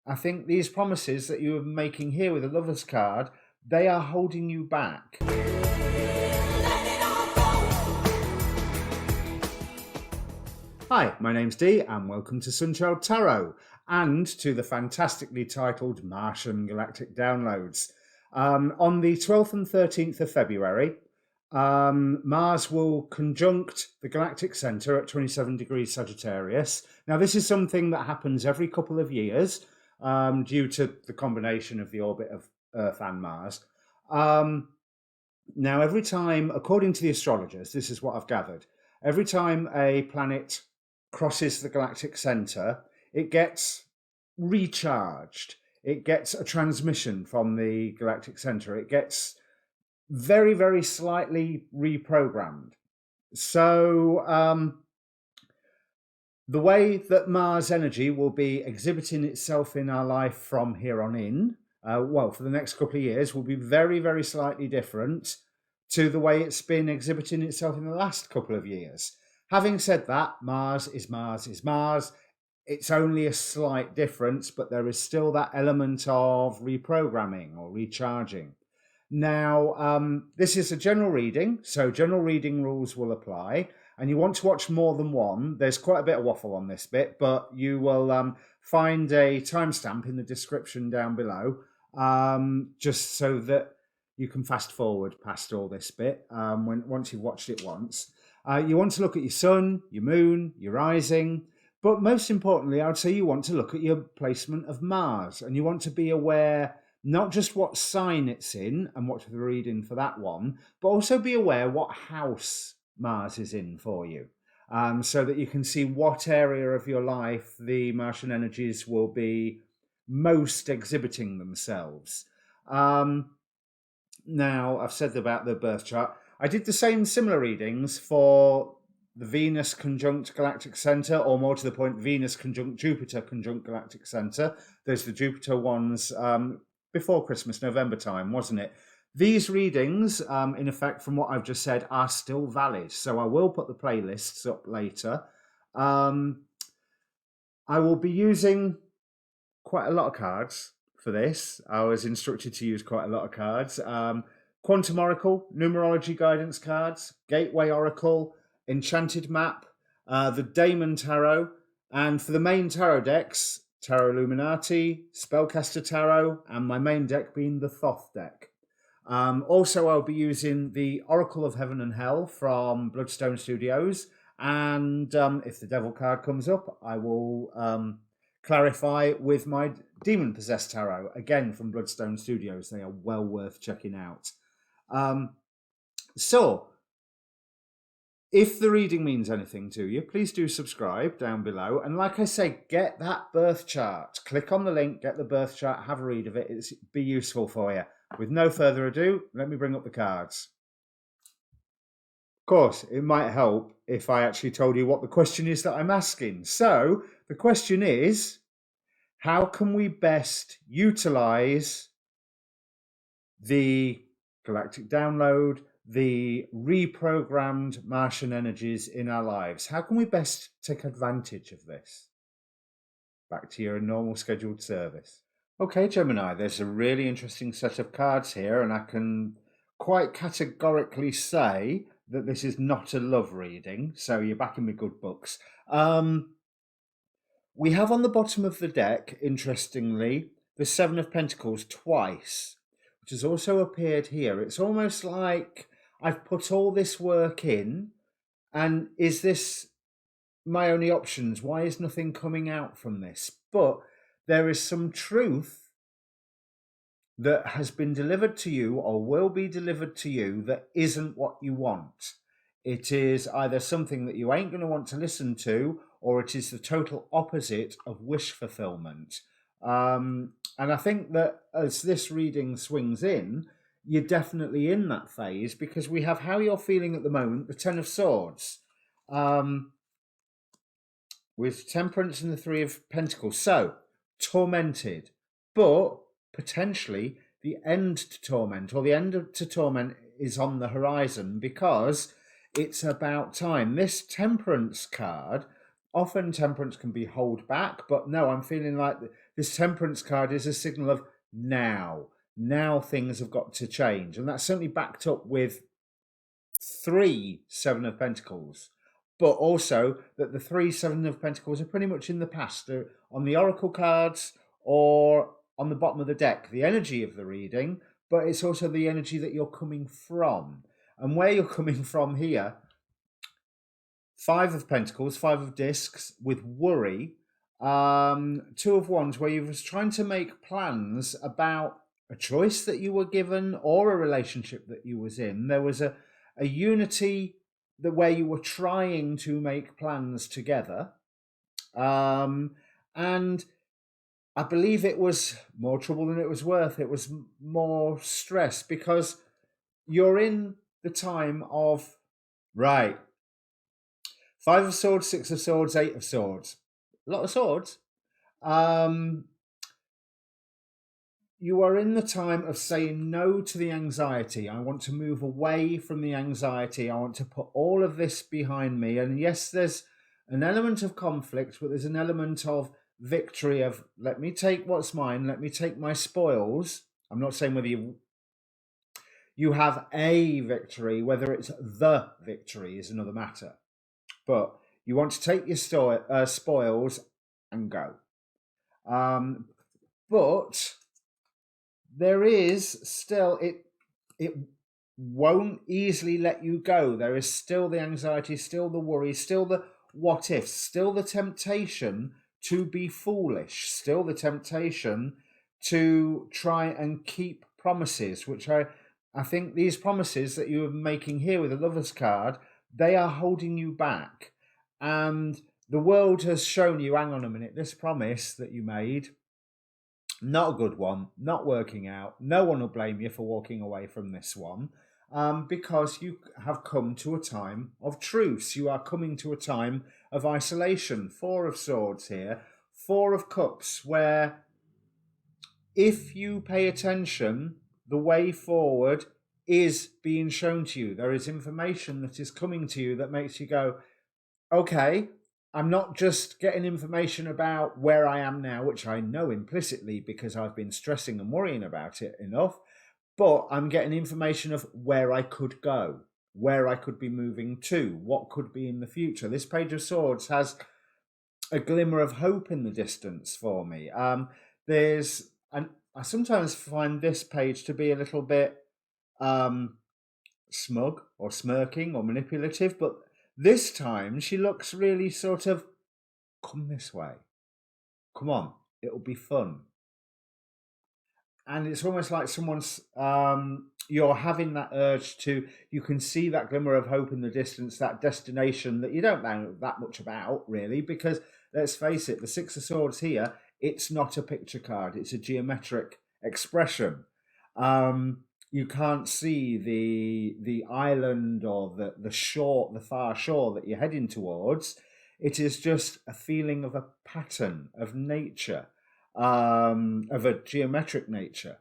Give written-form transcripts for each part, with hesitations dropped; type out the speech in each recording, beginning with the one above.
I think these promises that you are making here with the Lover's card, they are holding you back. Hi, my name's Dee, and welcome to Untitled Tarot, and to the fantastically titled Martian Galactic downloads. On the 12th and 13th of February, Mars will conjunct the Galactic Centre at 27 degrees Sagittarius. Now, this is something that happens every couple of years due to the combination of the orbit of Earth and Mars. Now, every time, according to the astrologers, this is what I've gathered, every time a planet crosses the galactic center, it gets recharged. It gets a transmission from the galactic center. It gets very, very slightly reprogrammed. So the way that Mars energy will be exhibiting itself in our life from here on in, for the next couple of years, will be very, very slightly different to the way it's been exhibiting itself in the last couple of years. Having said that, Mars is Mars is Mars. It's only a slight difference, but there is still that element of reprogramming or recharging. Now, this is a general reading, so general reading rules will apply, and you want to watch more than one. There's quite a bit of waffle on this bit, but you will find a timestamp in the description down below, just so that you can fast forward past all this bit once you've watched it once. You want to look at your sun, your moon, your rising, but most importantly, I would say you want to look at your placement of Mars, and you want to be aware not just what sign it's in and watch the reading for that one, but also be aware what house Mars is in for you, so that you can see what area of your life the Martian energies will be most exhibiting themselves. Now, I've said about the birth chart. I did the similar readings for the Venus conjunct Galactic Center, or more to the point, Venus conjunct Jupiter conjunct Galactic Center. There's the Jupiter ones before Christmas, November time, wasn't it? These readings, in effect, from what I've just said, are still valid. So I will put the playlists up later. I will be using quite a lot of cards for this. I was instructed to use quite a lot of cards. Quantum Oracle, Numerology Guidance cards, Gateway Oracle, Enchanted Map, the Daemon Tarot, and for the main tarot decks, Tarot Illuminati, Spellcaster Tarot, and my main deck being the Thoth deck. Also, I'll be using the Oracle of Heaven and Hell from Bloodstone Studios, and if the Devil card comes up, I will clarify with my Demon Possessed Tarot, again from Bloodstone Studios. They are well worth checking out. So, if the reading means anything to you, please do subscribe down below. And like I say, get that birth chart. Click on the link, get the birth chart, have a read of it. It'll be useful for you. With no further ado, let me bring up the cards. Of course, it might help if I actually told you what the question is that I'm asking. So, the question is, how can we best utilize the galactic download, the reprogrammed Martian energies in our lives? How can we best take advantage of this? Back to your normal scheduled service. Okay, Gemini, there's a really interesting set of cards here, and I can quite categorically say that this is not a love reading, so you're back in my good books. We have on the bottom of the deck, interestingly, the Seven of Pentacles twice, which has also appeared here. It's almost like I've put all this work in, and is this my only options? Why is nothing coming out from this? But there is some truth that has been delivered to you or will be delivered to you that isn't what you want. It is either something that you ain't going to want to listen to, or it is the total opposite of wish fulfillment. And I think that as this reading swings in, you're definitely in that phase, because we have how you're feeling at the moment, the Ten of Swords, with Temperance and the Three of Pentacles. So, tormented, but potentially the end to torment, or the end to torment is on the horizon, because it's about time. This Temperance card, often temperance can be held back, but no, I'm feeling like this Temperance card is a signal of now. Now things have got to change. And that's certainly backed up with 3 Seven of Pentacles. But also that the 3 Seven of Pentacles are pretty much in the past. They're on the Oracle cards or on the bottom of the deck, the energy of the reading, but it's also the energy that you're coming from. And where you're coming from here, 5 of Pentacles, 5 of Discs with worry, 2 of Wands, where you was trying to make plans about a choice that you were given or a relationship that you was in. There was a unity where you were trying to make plans together. And I believe it was more trouble than it was worth. It was more stress because you're in the time of, right, 5 of Swords, 6 of Swords, 8 of Swords. A lot of swords. You are in the time of saying no to the anxiety. I want to move away from the anxiety. I want to put all of this behind me. And yes, there's an element of conflict, but there's an element of victory of, let me take what's mine. Let me take my spoils. I'm not saying whether you have a victory, whether it's the victory is another matter. But you want to take your spoils and go. But there is still, it won't easily let you go. There is still the anxiety, still the worry, still the what ifs, still the temptation to be foolish, still the temptation to try and keep promises, which I think these promises that you're making here with the Lover's card, they are holding you back. And the world has shown you, hang on a minute, this promise that you made, not a good one, not working out. No one will blame you for walking away from this one because you have come to a time of truce. You are coming to a time of isolation. 4 of Swords here, 4 of Cups, where if you pay attention, the way forward is being shown to you. There is information that is coming to you that makes you go, okay, I'm not just getting information about where I am now, which I know implicitly because I've been stressing and worrying about it enough, but I'm getting information of where I could go, where I could be moving to, what could be in the future. This Page of Swords has a glimmer of hope in the distance for me. I sometimes find this page to be a little bit smug or smirking or manipulative, but this time she looks really sort of, come this way. Come on, it'll be fun. And it's almost like someone's, you're having that urge to, you can see that glimmer of hope in the distance, that destination that you don't know that much about, really, because let's face it, the 6 of Swords here, it's not a picture card, it's a geometric expression. You can't see the island or the shore, the far shore that you're heading towards. It is just a feeling of a pattern of nature, of a geometric nature.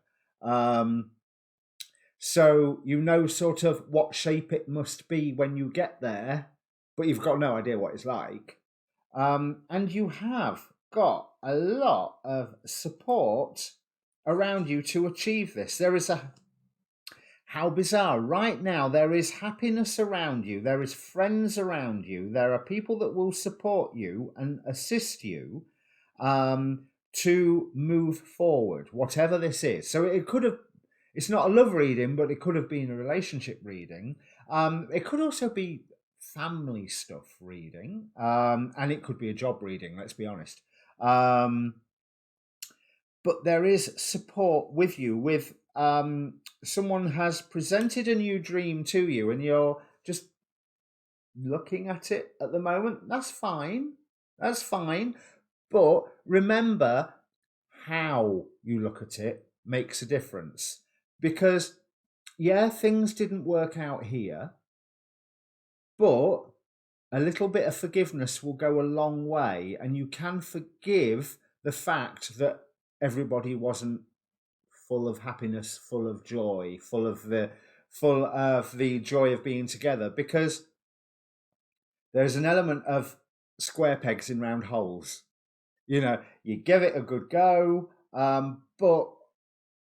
So you know sort of what shape it must be when you get there, but you've got no idea what it's like. And you have got a lot of support around you to achieve this. There is how bizarre. Right now, there is happiness around you. There is friends around you. There are people that will support you and assist you to move forward, whatever this is. So it could have, it's not a love reading, but it could have been a relationship reading. It could also be family stuff reading, and it could be a job reading, let's be honest. But there is support with you, with someone has presented a new dream to you and you're just looking at it at the moment. That's fine. That's fine. But remember, how you look at it makes a difference. Because, yeah, things didn't work out here, but a little bit of forgiveness will go a long way, and you can forgive the fact that everybody wasn't full of happiness, full of joy, full of the joy of being together, because there's an element of square pegs in round holes. You give it a good go, but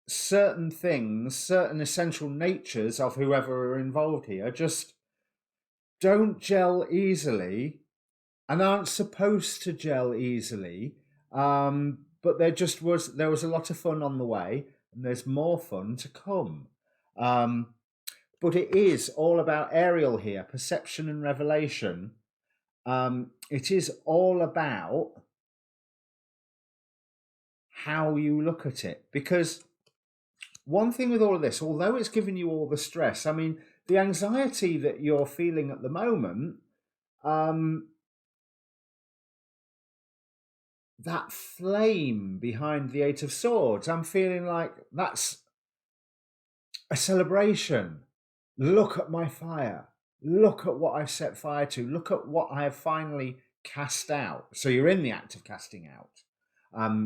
certain things, certain essential natures of whoever are involved here just don't gel easily and aren't supposed to gel easily. But there was a lot of fun on the way, and there's more fun to come. Um, but it is all about Ariel here, perception and revelation. It is all about how you look at it. Because one thing with all of this, although it's giving you all the stress, I mean, the anxiety that you're feeling at the moment, um, that flame behind the Eight of Swords, I'm feeling like that's a celebration. Look at my fire. Look at what I've set fire to. Look at what I have finally cast out. So you're in the act of casting out.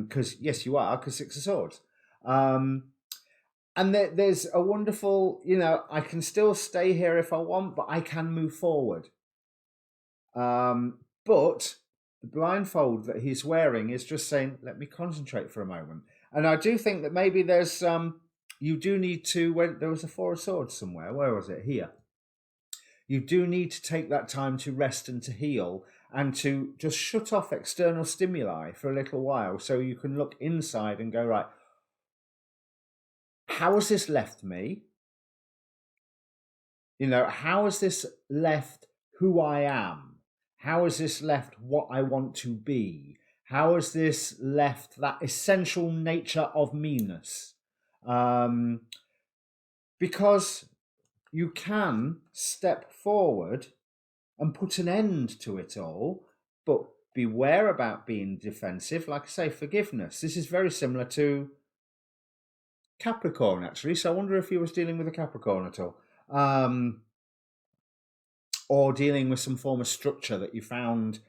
Because, yes, you are, because Six of Swords. And there's a wonderful, I can still stay here if I want, but I can move forward. But the blindfold that he's wearing is just saying, let me concentrate for a moment. And I do think that maybe there's you do need to, when there was a Four of Swords somewhere, where was it? Here. You do need to take that time to rest and to heal and to just shut off external stimuli for a little while so you can look inside and go, right, how has this left me? How has this left who I am? How has this left what I want to be? How has this left that essential nature of meanness? Because you can step forward and put an end to it all, but beware about being defensive. Like I say, forgiveness. This is very similar to Capricorn, actually. So I wonder if he was dealing with a Capricorn at all. Or dealing with some form of structure that you found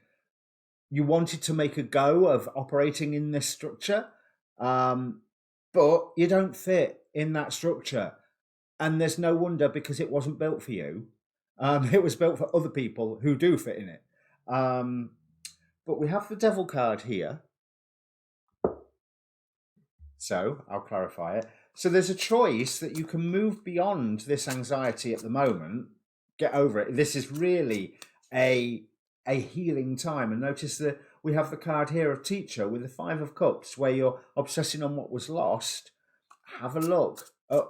you wanted to make a go of operating in this structure, but you don't fit in that structure. And there's no wonder, because it wasn't built for you. It was built for other people who do fit in it. But we have the Devil card here. So I'll clarify it. So there's a choice that you can move beyond this anxiety at the moment, get over it. This is really a healing time. And notice that we have the card here of Teacher with the Five of Cups, where you're obsessing on what was lost. Have a look at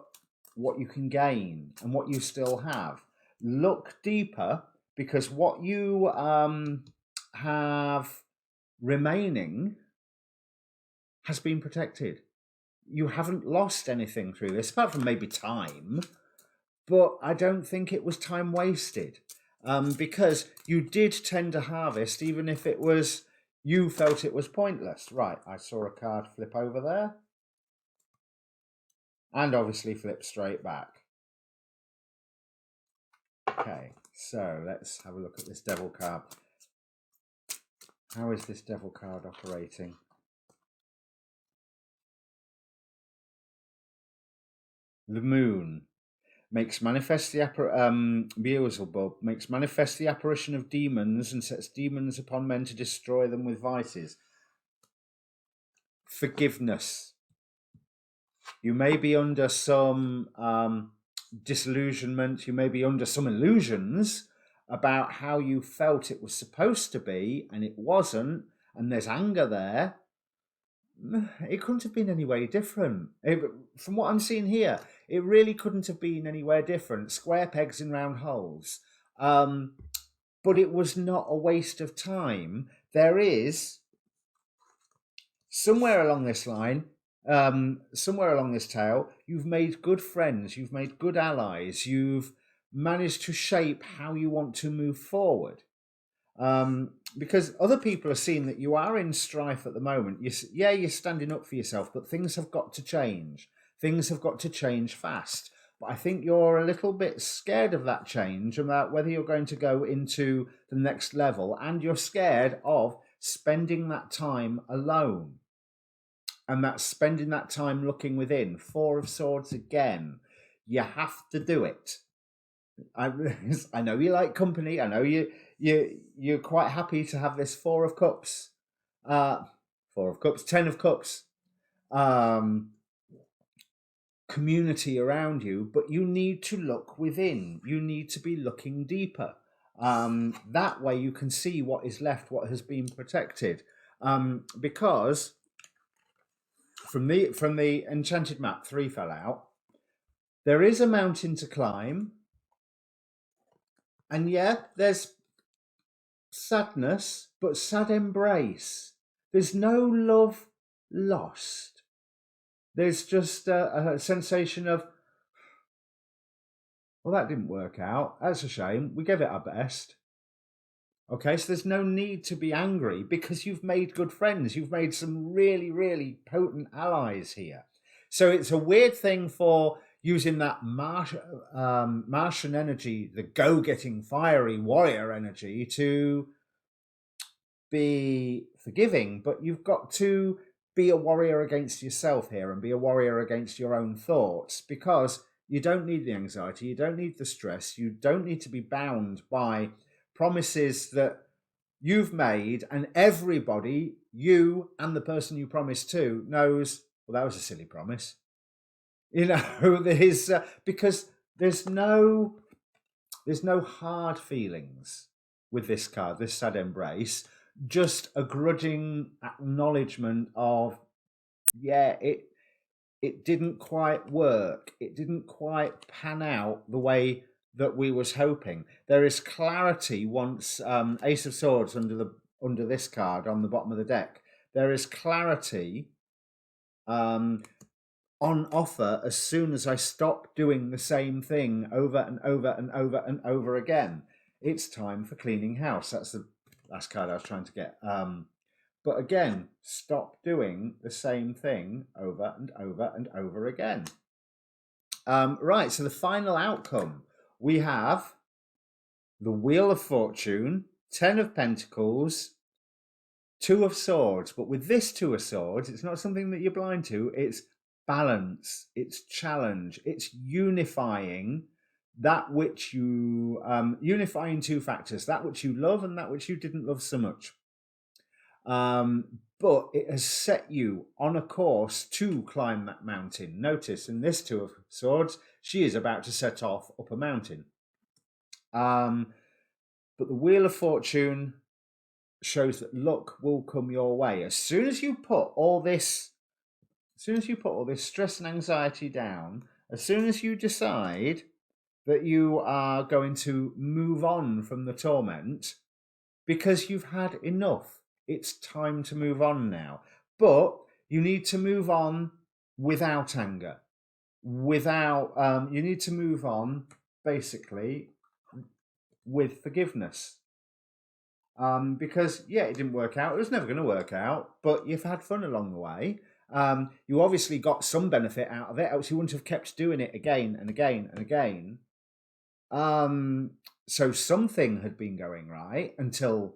what you can gain and what you still have. Look deeper, because what you have remaining has been protected. You haven't lost anything through this, apart from maybe time, but I don't think it was time wasted, because you did tend to harvest, even if it was, you felt it was pointless. Right, I saw a card flip over there, and obviously flip straight back. Okay, so let's have a look at this Devil card. How is this Devil card operating? The Moon makes manifest the Beelzebub makes manifest the apparition of demons and sets demons upon men to destroy them with vices. Forgiveness. You may be under some disillusionment. You may be under some illusions about how you felt it was supposed to be, and it wasn't, and there's anger there. It couldn't have been any way different. From what I'm seeing here, it really couldn't have been anywhere different. Square pegs in round holes. But it was not a waste of time. There is, somewhere along this line, somewhere along this tale, you've made good friends, you've made good allies, you've managed to shape how you want to move forward. Because other people are seeing that you are in strife at the moment. You're standing up for yourself, but things have got to change. Things have got to change fast. But I think you're a little bit scared of that change, about whether you're going to go into the next level, and you're scared of spending that time alone. And that's spending that time looking within. Four of Swords again. You have to do it. I know you like company. I know you're quite happy to have this Four of Cups. Four of Cups, Ten of Cups, community around you, but you need to look within. You need to be looking deeper. That way you can see what is left, what has been protected. Because from the enchanted map, 3 fell out. There is a mountain to climb. And yeah, there's sadness, but sad embrace. There's no love lost. There's just a sensation of, well, that didn't work out. That's a shame. We gave it our best. Okay, so there's no need to be angry because you've made good friends. You've made some really, really potent allies here. So it's a weird thing for using that Martian energy, the go-getting, fiery warrior energy, to be forgiving, but you've got to be a warrior against yourself here and be a warrior against your own thoughts, because you don't need the anxiety, you don't need the stress, you don't need to be bound by promises that you've made, and everybody, you and the person you promised to, knows, well, that was a silly promise. You know, there's because there's no hard feelings with this card, this sad embrace, just a grudging acknowledgement of, yeah, it didn't quite work. It didn't quite pan out the way that we was hoping. There is clarity once Ace of Swords under this card on the bottom of the deck. There is clarity on offer as soon as I stop doing the same thing over and over and over and over again. It's time for cleaning house. That's the last card I was trying to get. But again, stop doing the same thing over and over and over again. Right, so the final outcome, we have the Wheel of Fortune, 10 of Pentacles, 2 of Swords. But with this 2 of Swords, it's not something that you're blind to. It's balance, it's challenge, it's unifying that which you, unifying 2 factors, that which you love and that which you didn't love so much. But it has set you on a course to climb that mountain. Notice in this 2 of Swords, she is about to set off up a mountain. But the Wheel of Fortune shows that luck will come your way. As soon as you put all this stress and anxiety down, as soon as you decide that you are going to move on from the torment because you've had enough, it's time to move on now. But you need to move on without anger. You need to move on basically with forgiveness. Because, yeah, it didn't work out. It was never going to work out, but you've had fun along the way. You obviously got some benefit out of it, else you wouldn't have kept doing it again and again and again. So something had been going right until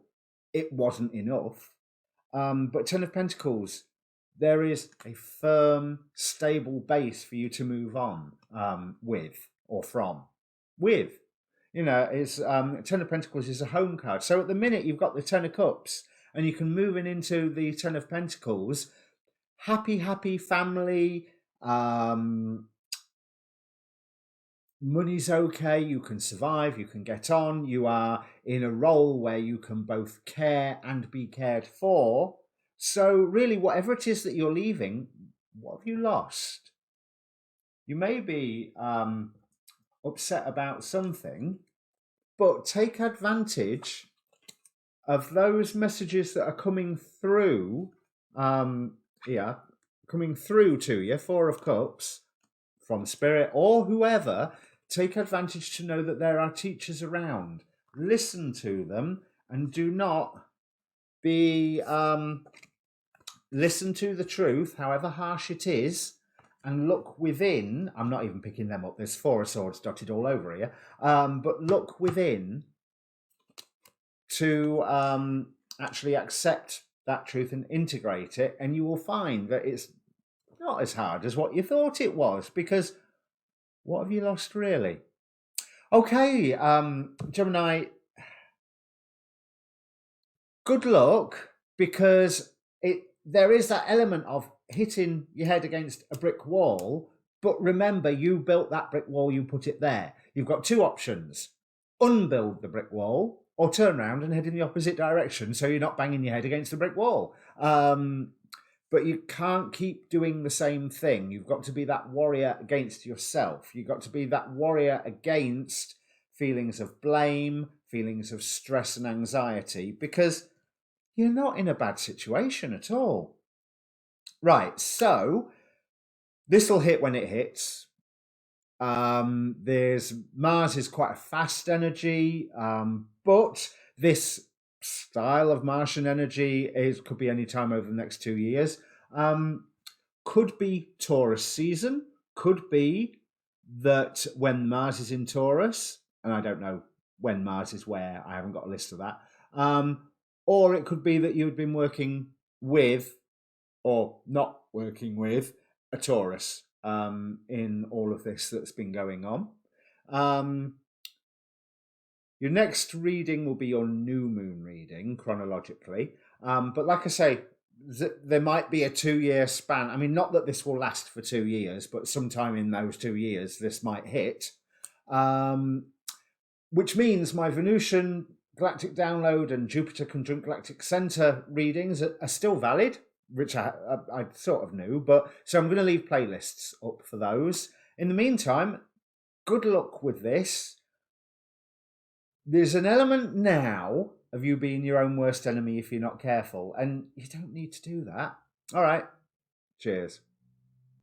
it wasn't enough. But 10 of Pentacles, there is a firm, stable base for you to move on with or from. With, you know, is 10 of Pentacles is a home card. So at the minute you've got the 10 of Cups, and you can move into the 10 of Pentacles. Happy family. Money's okay, you can survive, you can get on, you are in a role where you can both care and be cared for. So really, whatever it is that you're leaving, what have you lost? You may be upset about something, but take advantage of those messages that are coming through, coming through to you, 4 of Cups, from Spirit or whoever. Take advantage to know that there are teachers around. Listen to them and do not be... listen to the truth, however harsh it is, and look within. I'm not even picking them up. There's 4 of Swords dotted all over here. But look within to actually accept that truth and integrate it, and you will find that it's not as hard as what you thought it was, because what have you lost really? Okay, Gemini, good luck, because there is that element of hitting your head against a brick wall, but remember, you built that brick wall, you put it there. You've got two options: unbuild the brick wall or turn around and head in the opposite direction so you're not banging your head against the brick wall. But you can't keep doing the same thing. You've got to be that warrior against yourself. You've got to be that warrior against feelings of blame, feelings of stress and anxiety, because you're not in a bad situation at all. Right, so this will hit when it hits. There's Mars is quite a fast energy, but this style of Martian energy could be any time over the next 2 years. Could be Taurus season, could be that when Mars is in Taurus, and I don't know when Mars is where, I haven't got a list of that. Or it could be that you've been working with or not working with a Taurus in all of this that's been going on. Your next reading will be your new moon reading chronologically. But like I say, there might be a 2-year span. I mean, not that this will last for 2 years, but sometime in those 2 years, this might hit. Which means my Venusian Galactic Download and Jupiter Conjunct Galactic Center readings are still valid, which I sort of knew. But so I'm going to leave playlists up for those. In the meantime, good luck with this. There's an element now of you being your own worst enemy if you're not careful, and you don't need to do that. All right. Cheers.